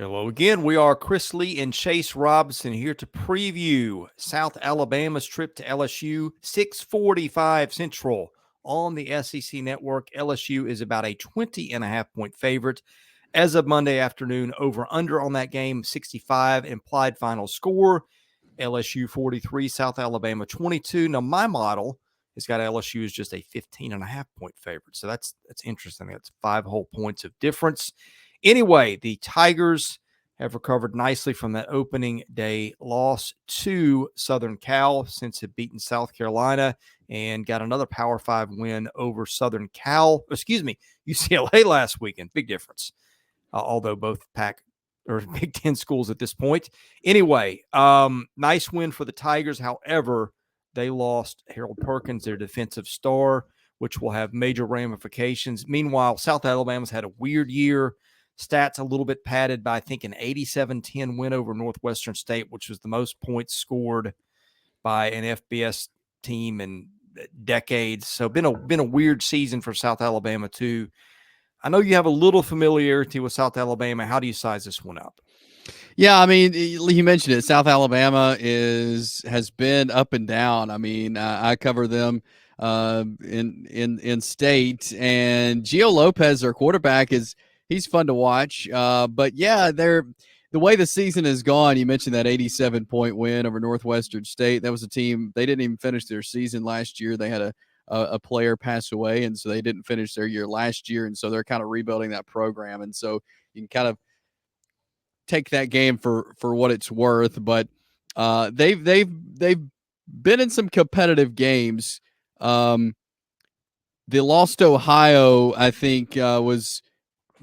Hello again. We are Chris Lee and Chase Robinson here to preview South Alabama's trip to LSU, 6:45 Central on the SEC Network. LSU is about a 20.5-point favorite as of Monday afternoon. Over under on that game, 65. Implied final score, LSU 43, South Alabama 22. Now, my model has got LSU as just a 15.5-point favorite. So that's interesting. That's 5 whole points of difference. Anyway, the Tigers have recovered nicely from that opening day loss to Southern Cal since it beaten South Carolina and got another Power 5 win over UCLA last weekend. Big difference, although both Big Ten schools at this point. Anyway, nice win for the Tigers. However, they lost Harold Perkins, their defensive star, which will have major ramifications. Meanwhile, South Alabama's had a weird year. Stats a little bit padded by, I think, an 87-10 win over Northwestern State, which was the most points scored by an FBS team in decades. So been a weird season for South Alabama too. I know you have a little familiarity with South Alabama. How do you size this one up? Yeah, I mean, you mentioned it. South Alabama has been up and down. I mean, I cover them in state, and Gio Lopez, their quarterback, he's fun to watch. But yeah, the way the season has gone, you mentioned that 87-point win over Northwestern State. That was a team, they didn't even finish their season last year. They had a player pass away, and so they didn't finish their year last year, and so they're kind of rebuilding that program. And so you can kind of take that game for what it's worth, but they've been in some competitive games. The loss to Ohio, I think, was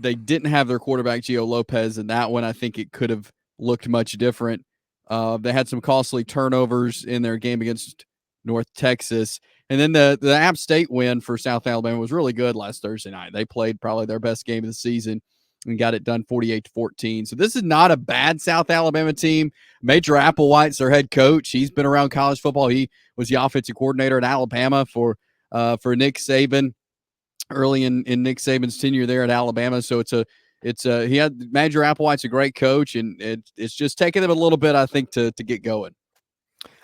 they didn't have their quarterback Gio Lopez, and that one I think it could have looked much different. They had some costly turnovers in their game against North Texas, and then the App State win for South Alabama was really good last Thursday night. They played probably their best game of the season and got it done 48-14. So this is not a bad South Alabama team. Major Applewhite's their head coach. He's been around college football. He was the offensive coordinator at Alabama for Nick Saban early in Nick Saban's tenure there at Alabama. So he had Major Applewhite's a great coach, and it's just taking them a little bit, I think, to get going.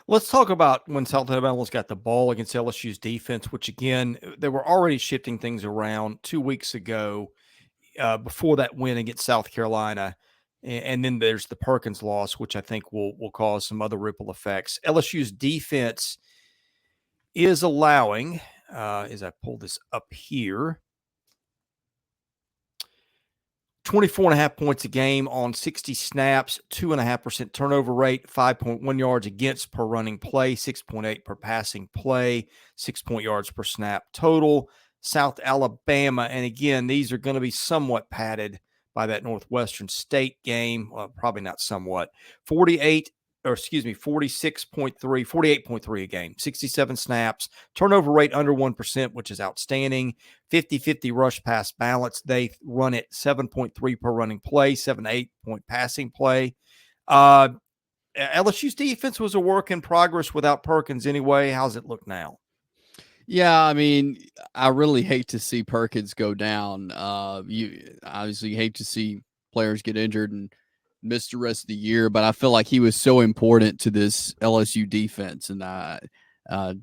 Let's talk about when South Alabama's got the ball against LSU's defense, which, again, they were already shifting things around 2 weeks ago before that win against South Carolina. And then there's the Perkins loss, which I think will cause some other ripple effects. LSU's defense is allowing, as I pull this up here, 24.5 points a game on 60 snaps, 2.5% turnover rate, 5.1 yards against per running play, 6.8 per passing play, 6 yards per snap total. South Alabama, and again, these are going to be somewhat padded by that Northwestern State game. Well, probably not somewhat. 48.3 a game, 67 snaps, turnover rate under 1%, which is outstanding. 50-50 rush pass balance. They run it 7.3 per running play, 7-8 point passing play. LSU's defense was a work in progress without Perkins anyway. How's it look now? Yeah, I mean, I really hate to see Perkins go down. You obviously hate to see players get injured and miss the rest of the year, but I feel like he was so important to this LSU defense, and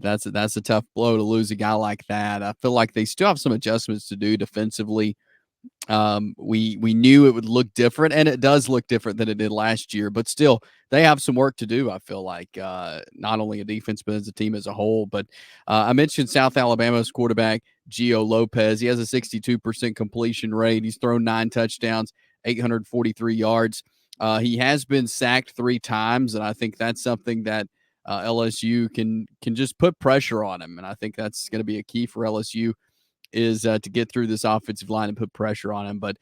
that's a tough blow to lose a guy like that. I feel like they still have some adjustments to do defensively. We knew it would look different, and it does look different than it did last year, but still they have some work to do. I feel like not only a defense, but as a team as a whole. But I mentioned South Alabama's quarterback, Gio Lopez. He has a 62% completion rate. He's thrown 9 touchdowns, 843 yards. He has been sacked 3 times, and I think that's something that LSU can just put pressure on him. And I think that's going to be a key for LSU is to get through this offensive line and put pressure on him. But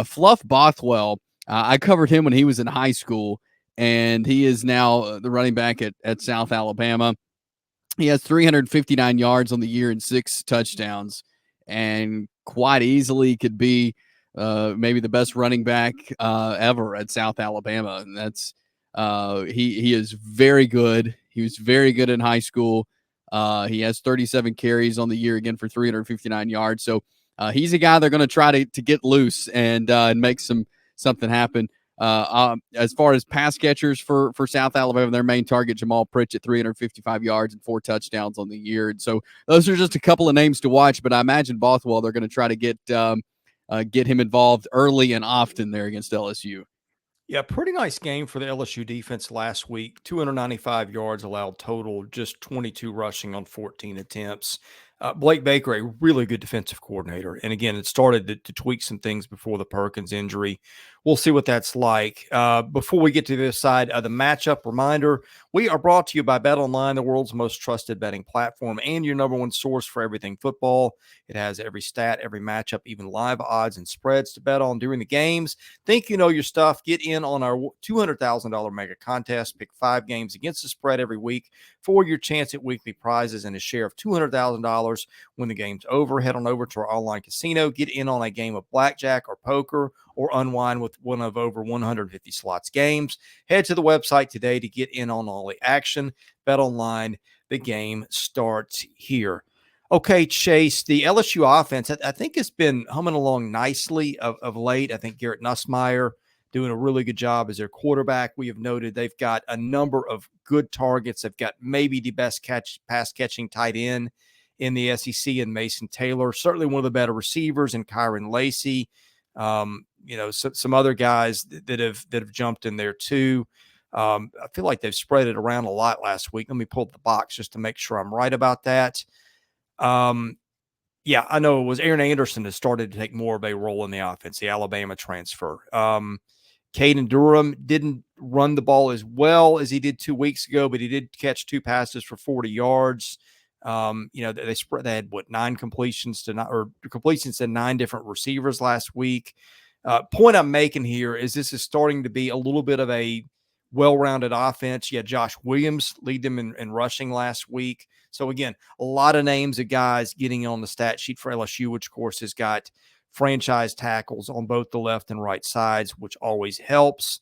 Fluff Bothwell, I covered him when he was in high school, and he is now the running back at South Alabama. He has 359 yards on the year and 6 touchdowns, and quite easily could be maybe the best running back ever at South Alabama. And that's he is very good. He was very good in high school. He has 37 carries on the year, again, for 359 yards. So he's a guy they're going to try to get loose and make something happen. As far as pass catchers for South Alabama, their main target, Jamal Pritchett, 355 yards and 4 touchdowns on the year. And so those are just a couple of names to watch, but I imagine Bothwell, they're going to try to get him involved early and often there against LSU. Yeah, pretty nice game for the LSU defense last week. 295 yards allowed total, just 22 rushing on 14 attempts. Blake Baker, a really good defensive coordinator. And again, it started to tweak some things before the Perkins injury. We'll see what that's like. Before we get to this side of the matchup, reminder, we are brought to you by BetOnline, the world's most trusted betting platform and your number one source for everything football. It has every stat, every matchup, even live odds and spreads to bet on during the games. Think you know your stuff. Get in on our $200,000 mega contest. Pick 5 games against the spread every week for your chance at weekly prizes and a share of $200,000 when the game's over. Head on over to our online casino. Get in on a game of blackjack or poker or unwind with one of over 150 slots games. Head to the website today to get in on all the action. Bet online. The game starts here. Okay, Chase, the LSU offense, I think it's been humming along nicely of late. I think Garrett Nussmeier doing a really good job as their quarterback. We have noted they've got a number of good targets. They've got maybe the best pass catching tight end in the SEC in Mason Taylor, certainly one of the better receivers in Kyren Lacy. Some other guys that have jumped in there too. I feel like they've spread it around a lot last week. Let me pull up the box just to make sure I'm right about that. Yeah, I know it was Aaron Anderson that started to take more of a role in the offense, the Alabama transfer. Caden Durham didn't run the ball as well as he did 2 weeks ago, but he did catch 2 passes for 40 yards. They had 9 completions to 9 different receivers last week. Point I'm making here is this is starting to be a little bit of a well-rounded offense. Yeah, Josh Williams lead them in rushing last week. So again, a lot of names of guys getting on the stat sheet for LSU, which of course has got franchise tackles on both the left and right sides, which always helps.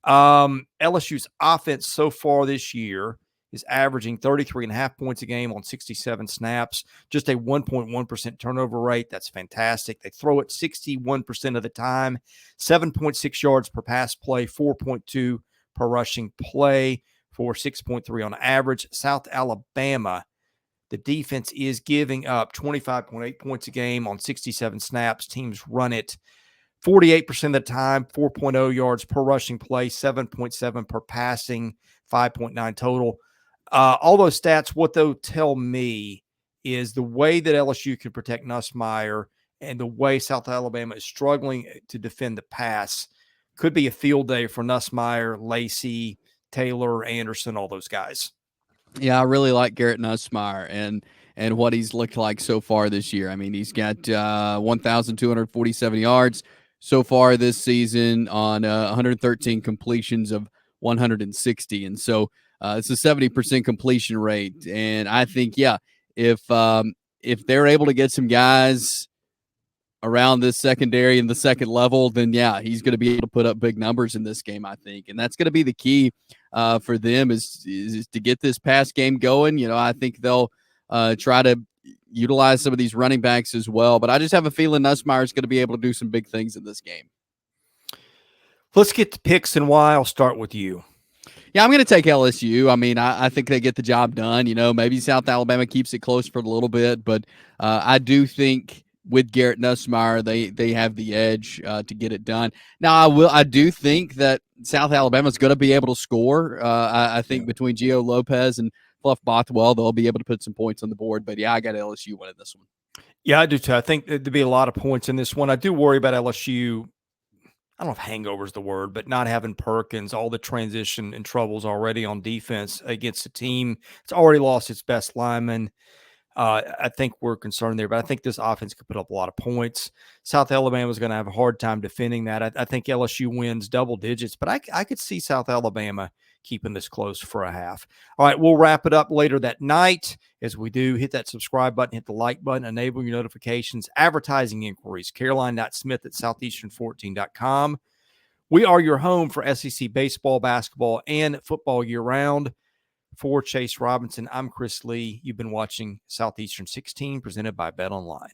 LSU's offense so far this year is averaging 33.5 points a game on 67 snaps, just a 1.1% turnover rate. That's fantastic. They throw it 61% of the time, 7.6 yards per pass play, 4.2 per rushing play for 6.3 on average. South Alabama, the defense is giving up 25.8 points a game on 67 snaps. Teams run it 48% of the time, 4.0 yards per rushing play, 7.7 per passing, 5.9 total. All those stats, what they'll tell me is the way that LSU can protect Nussmeier and the way South Alabama is struggling to defend the pass could be a field day for Nussmeier, Lacy, Taylor, Anderson, all those guys. Yeah, I really like Garrett Nussmeier and what he's looked like so far this year. I mean, he's got 1,247 yards so far this season on 113 completions of 160. And so it's a 70% completion rate. And I think, if they're able to get some guys around this secondary and the second level, then he's going to be able to put up big numbers in this game, I think. And that's going to be the key for them is to get this pass game going. I think they'll try to utilize some of these running backs as well. But I just have a feeling Nussmeier is going to be able to do some big things in this game. Let's get to picks and why. I'll start with you. Yeah, I'm going to take LSU. I mean, I think they get the job done. Maybe South Alabama keeps it close for a little bit, but I do think with Garrett Nussmeier, they have the edge to get it done. Now, I do think that South Alabama is going to be able to score. I think between Gio Lopez and Fluff Bothwell, they'll be able to put some points on the board. But I got LSU winning this one. Yeah, I do too. I think there'd be a lot of points in this one. I do worry about LSU. I don't know if hangover is the word, but not having Perkins, all the transition and troubles already on defense against a team. It's already lost its best lineman. I think we're concerned there, but I think this offense could put up a lot of points. South Alabama is going to have a hard time defending that. I think LSU wins double digits, but I could see South Alabama keeping this close for a half. All right, we'll wrap it up later that night. As we do, hit that subscribe button, hit the like button, enable your notifications, advertising inquiries, caroline.smith at southeastern14.com. We are your home for SEC baseball, basketball, and football year-round. For Chase Robinson, I'm Chris Lee. You've been watching Southeastern 16 presented by BetOnline.